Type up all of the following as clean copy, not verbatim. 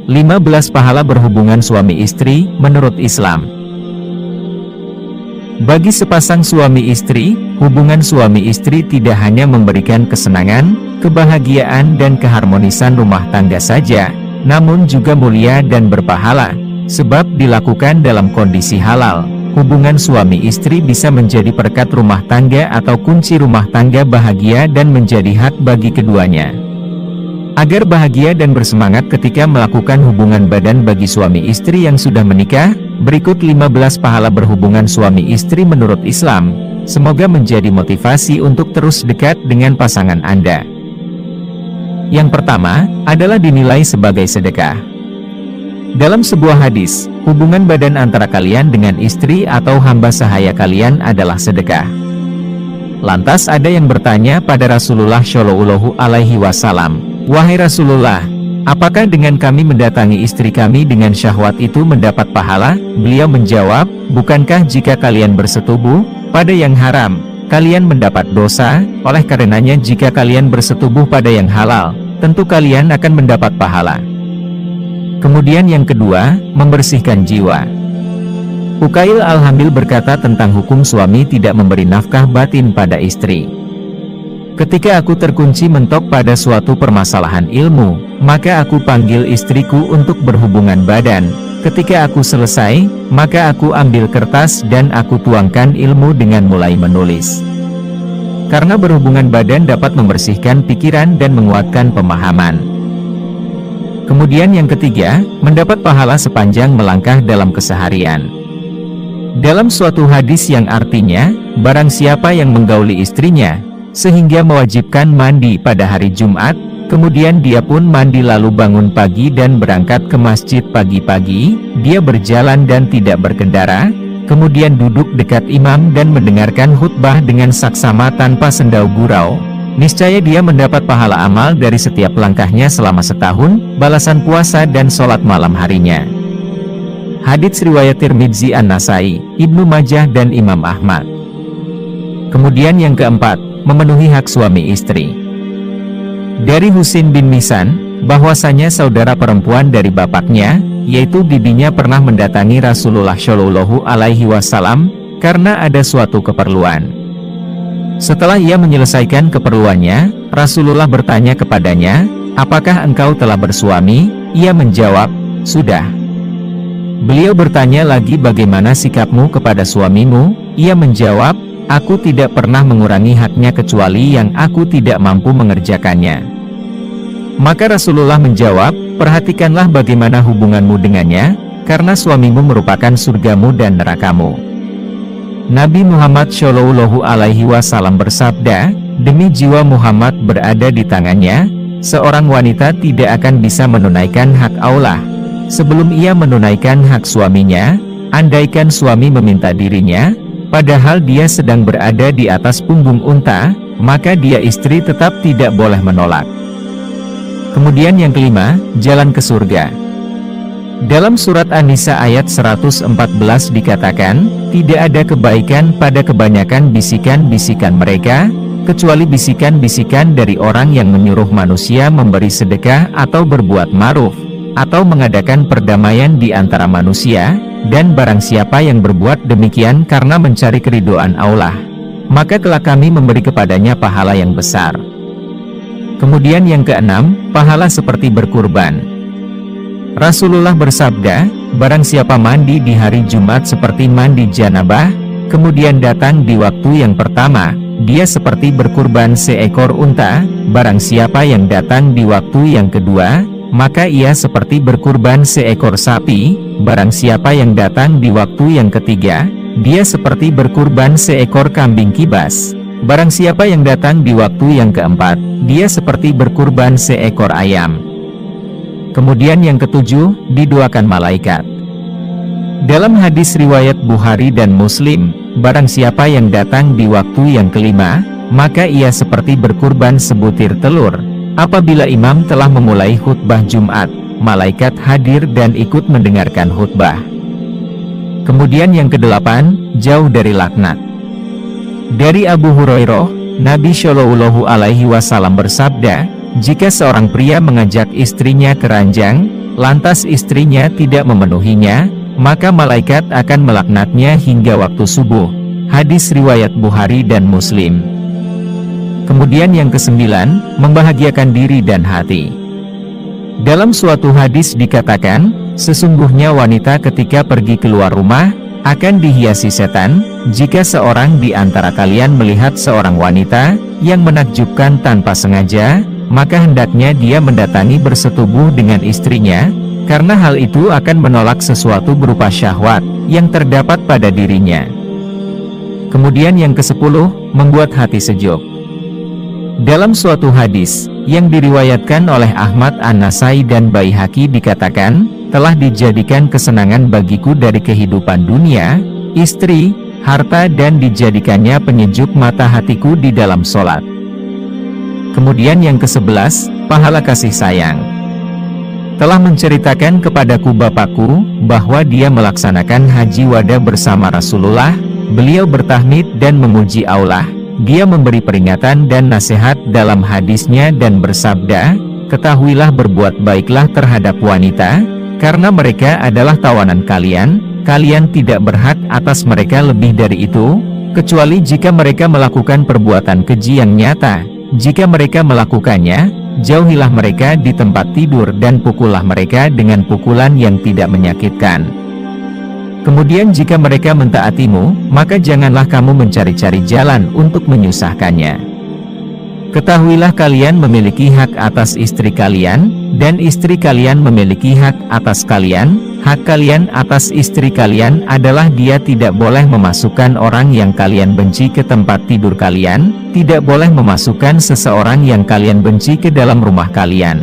15 pahala berhubungan suami istri menurut Islam. Bagi sepasang suami istri, hubungan suami istri tidak hanya memberikan kesenangan, kebahagiaan dan keharmonisan rumah tangga saja, namun juga mulia dan berpahala, sebab dilakukan dalam kondisi halal. Hubungan suami istri bisa menjadi perekat rumah tangga atau kunci rumah tangga bahagia dan menjadi hak bagi keduanya. Agar bahagia dan bersemangat ketika melakukan hubungan badan bagi suami istri yang sudah menikah, berikut 15 pahala berhubungan suami istri menurut Islam. Semoga menjadi motivasi untuk terus dekat dengan pasangan Anda. Yang pertama, adalah dinilai sebagai sedekah. Dalam sebuah hadis, hubungan badan antara kalian dengan istri atau hamba sahaya kalian adalah sedekah. Lantas ada yang bertanya pada Rasulullah Shallallahu Alaihi Wasallam, "Wahai Rasulullah, apakah dengan kami mendatangi istri kami dengan syahwat itu mendapat pahala?" Beliau menjawab, "Bukankah jika kalian bersetubuh pada yang haram, kalian mendapat dosa? Oleh karenanya jika kalian bersetubuh pada yang halal, tentu kalian akan mendapat pahala." Kemudian yang kedua, membersihkan jiwa. Ukail Al-Hamil berkata tentang hukum suami tidak memberi nafkah batin pada istri. "Ketika aku terkunci mentok pada suatu permasalahan ilmu, maka aku panggil istriku untuk berhubungan badan. Ketika aku selesai, maka aku ambil kertas dan aku tuangkan ilmu dengan mulai menulis." Karena berhubungan badan dapat membersihkan pikiran dan menguatkan pemahaman. Kemudian yang ketiga, mendapat pahala sepanjang melangkah dalam keseharian. Dalam suatu hadis yang artinya, barang siapa yang menggauli istrinya, sehingga mewajibkan mandi pada hari Jumat, kemudian dia pun mandi lalu bangun pagi dan berangkat ke masjid pagi-pagi, dia berjalan dan tidak berkendara, kemudian duduk dekat imam dan mendengarkan khutbah dengan saksama tanpa sendau gurau, niscaya dia mendapat pahala amal dari setiap langkahnya selama setahun, balasan puasa dan sholat malam harinya. Hadits riwayat Tirmidzi, An-Nasai, Ibnu Majah dan Imam Ahmad. Kemudian yang keempat, memenuhi hak suami istri. Dari Husin bin Misan, bahwasanya saudara perempuan dari bapaknya, yaitu bibinya pernah mendatangi Rasulullah Shallallahu Alaihi Wasallam karena ada suatu keperluan. Setelah ia menyelesaikan keperluannya, Rasulullah bertanya kepadanya, "Apakah engkau telah bersuami?" Ia menjawab, "Sudah." Beliau bertanya lagi, "Bagaimana sikapmu kepada suamimu?" Ia menjawab, "Aku tidak pernah mengurangi haknya kecuali yang aku tidak mampu mengerjakannya." Maka Rasulullah menjawab, "Perhatikanlah bagaimana hubunganmu dengannya, karena suamimu merupakan surgamu dan nerakamu." Nabi Muhammad Shallallahu Alaihi Wasallam bersabda, "Demi jiwa Muhammad berada di tangannya, seorang wanita tidak akan bisa menunaikan hak Allah sebelum ia menunaikan hak suaminya, andaikan suami meminta dirinya, padahal dia sedang berada di atas punggung unta, maka dia istri tetap tidak boleh menolak." Kemudian yang kelima, jalan ke surga. Dalam surat An-Nisa ayat 114 dikatakan, "Tidak ada kebaikan pada kebanyakan bisikan-bisikan mereka, kecuali bisikan-bisikan dari orang yang menyuruh manusia memberi sedekah atau berbuat ma'ruf, atau mengadakan perdamaian di antara manusia, dan barang siapa yang berbuat demikian karena mencari keridhaan Allah, maka telah kami memberi kepadanya pahala yang besar." Kemudian yang keenam, pahala seperti berkurban. Rasulullah bersabda, "Barang siapa mandi di hari Jumat seperti mandi janabah, kemudian datang di waktu yang pertama, dia seperti berkurban seekor unta. Barang siapa yang datang di waktu yang kedua, maka ia seperti berkurban seekor sapi. Barang siapa yang datang di waktu yang ketiga, dia seperti berkurban seekor kambing kibas. Barang siapa yang datang di waktu yang keempat, dia seperti berkurban seekor ayam." Kemudian yang ketujuh, didoakan malaikat. Dalam hadis riwayat Bukhari dan Muslim, barang siapa yang datang di waktu yang kelima, maka ia seperti berkurban sebutir telur. Apabila imam telah memulai khutbah Jumat, malaikat hadir dan ikut mendengarkan khutbah. Kemudian yang kedelapan, jauh dari laknat. Dari Abu Hurairah, Nabi Shallallahu Alaihi Wasallam bersabda, "Jika seorang pria mengajak istrinya ke ranjang, lantas istrinya tidak memenuhinya, maka malaikat akan melaknatnya hingga waktu subuh. Hadis riwayat Bukhari dan Muslim. Kemudian yang kesembilan, membahagiakan diri dan hati. Dalam suatu hadis dikatakan, sesungguhnya wanita ketika pergi keluar rumah, akan dihiasi setan. Jika seorang di antara kalian melihat seorang wanita yang menakjubkan tanpa sengaja, maka hendaknya dia mendatangi bersetubuh dengan istrinya, karena hal itu akan menolak sesuatu berupa syahwat yang terdapat pada dirinya. Kemudian yang ke-10, membuat hati sejuk. Dalam suatu hadis yang diriwayatkan oleh Ahmad An-Nasai dan Baihaqi dikatakan, telah dijadikan kesenangan bagiku dari kehidupan dunia, istri, harta dan dijadikannya penyejuk mata hatiku di dalam sholat. Kemudian yang ke-11, pahala kasih sayang. Telah menceritakan kepadaku bapakku, bahwa dia melaksanakan haji wada bersama Rasulullah, beliau bertahmid dan memuji Allah. Dia memberi peringatan dan nasihat dalam hadisnya dan bersabda, ketahuilah berbuat baiklah terhadap wanita, karena mereka adalah tawanan kalian, kalian tidak berhak atas mereka lebih dari itu, kecuali jika mereka melakukan perbuatan keji yang nyata. Jika mereka melakukannya, jauhilah mereka di tempat tidur dan pukullah mereka dengan pukulan yang tidak menyakitkan. Kemudian jika mereka mentaatimu, maka janganlah kamu mencari-cari jalan untuk menyusahkannya. Ketahuilah kalian memiliki hak atas istri kalian, dan istri kalian memiliki hak atas kalian. Hak kalian atas istri kalian adalah dia tidak boleh memasukkan orang yang kalian benci ke tempat tidur kalian, tidak boleh memasukkan seseorang yang kalian benci ke dalam rumah kalian.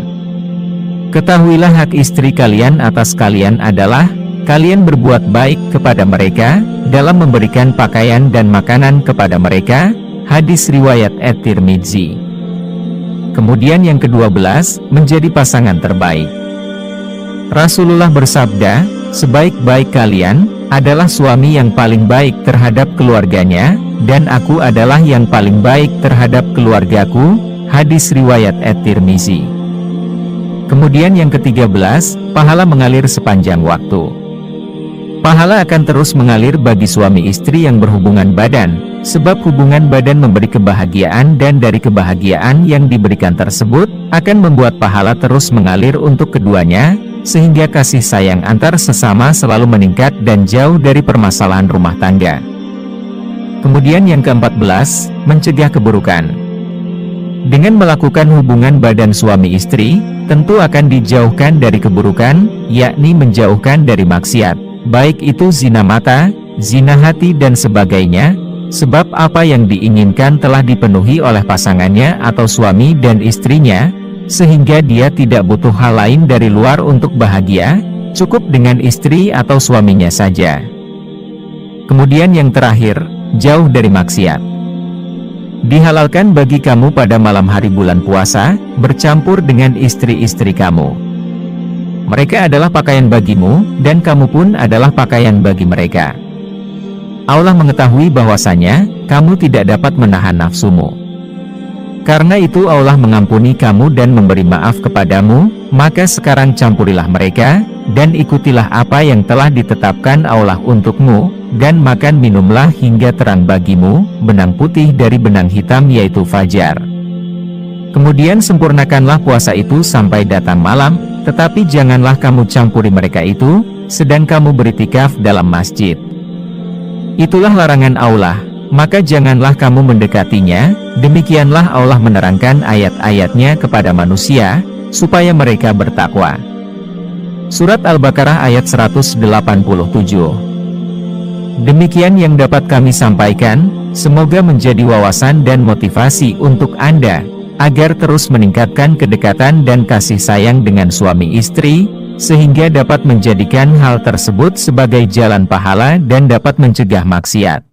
Ketahuilah hak istri kalian atas kalian adalah, kalian berbuat baik kepada mereka, dalam memberikan pakaian dan makanan kepada mereka. Hadis riwayat At-Tirmidzi. Kemudian yang ke-12, menjadi pasangan terbaik. Rasulullah bersabda, sebaik-baik kalian, adalah suami yang paling baik terhadap keluarganya, dan aku adalah yang paling baik terhadap keluargaku. Hadis riwayat At-Tirmidzi. Kemudian yang ke-13, pahala mengalir sepanjang waktu. Pahala akan terus mengalir bagi suami istri yang berhubungan badan, sebab hubungan badan memberi kebahagiaan dan dari kebahagiaan yang diberikan tersebut, akan membuat pahala terus mengalir untuk keduanya, sehingga kasih sayang antar sesama selalu meningkat dan jauh dari permasalahan rumah tangga. Kemudian yang ke-14, mencegah keburukan. Dengan melakukan hubungan badan suami istri, tentu akan dijauhkan dari keburukan, yakni menjauhkan dari maksiat. Baik itu zina mata, zina hati dan sebagainya, sebab apa yang diinginkan telah dipenuhi oleh pasangannya atau suami dan istrinya, sehingga dia tidak butuh hal lain dari luar untuk bahagia, cukup dengan istri atau suaminya saja. Kemudian yang terakhir, jauh dari maksiat. Dihalalkan bagi kamu pada malam hari bulan puasa, bercampur dengan istri-istri kamu. Mereka adalah pakaian bagimu, dan kamu pun adalah pakaian bagi mereka. Allah mengetahui bahwasanya, kamu tidak dapat menahan nafsumu. Karena itu Allah mengampuni kamu dan memberi maaf kepadamu, maka sekarang campurilah mereka, dan ikutilah apa yang telah ditetapkan Allah untukmu, dan makan minumlah hingga terang bagimu, benang putih dari benang hitam yaitu fajar. Kemudian sempurnakanlah puasa itu sampai datang malam, tetapi janganlah kamu campuri mereka itu, sedang kamu beritikaf dalam masjid. Itulah larangan Allah, maka janganlah kamu mendekatinya. Demikianlah Allah menerangkan ayat-ayatnya kepada manusia, supaya mereka bertakwa. Surat Al-Baqarah ayat 187. Demikian yang dapat kami sampaikan, semoga menjadi wawasan dan motivasi untuk Anda, agar terus meningkatkan kedekatan dan kasih sayang dengan suami istri, sehingga dapat menjadikan hal tersebut sebagai jalan pahala dan dapat mencegah maksiat.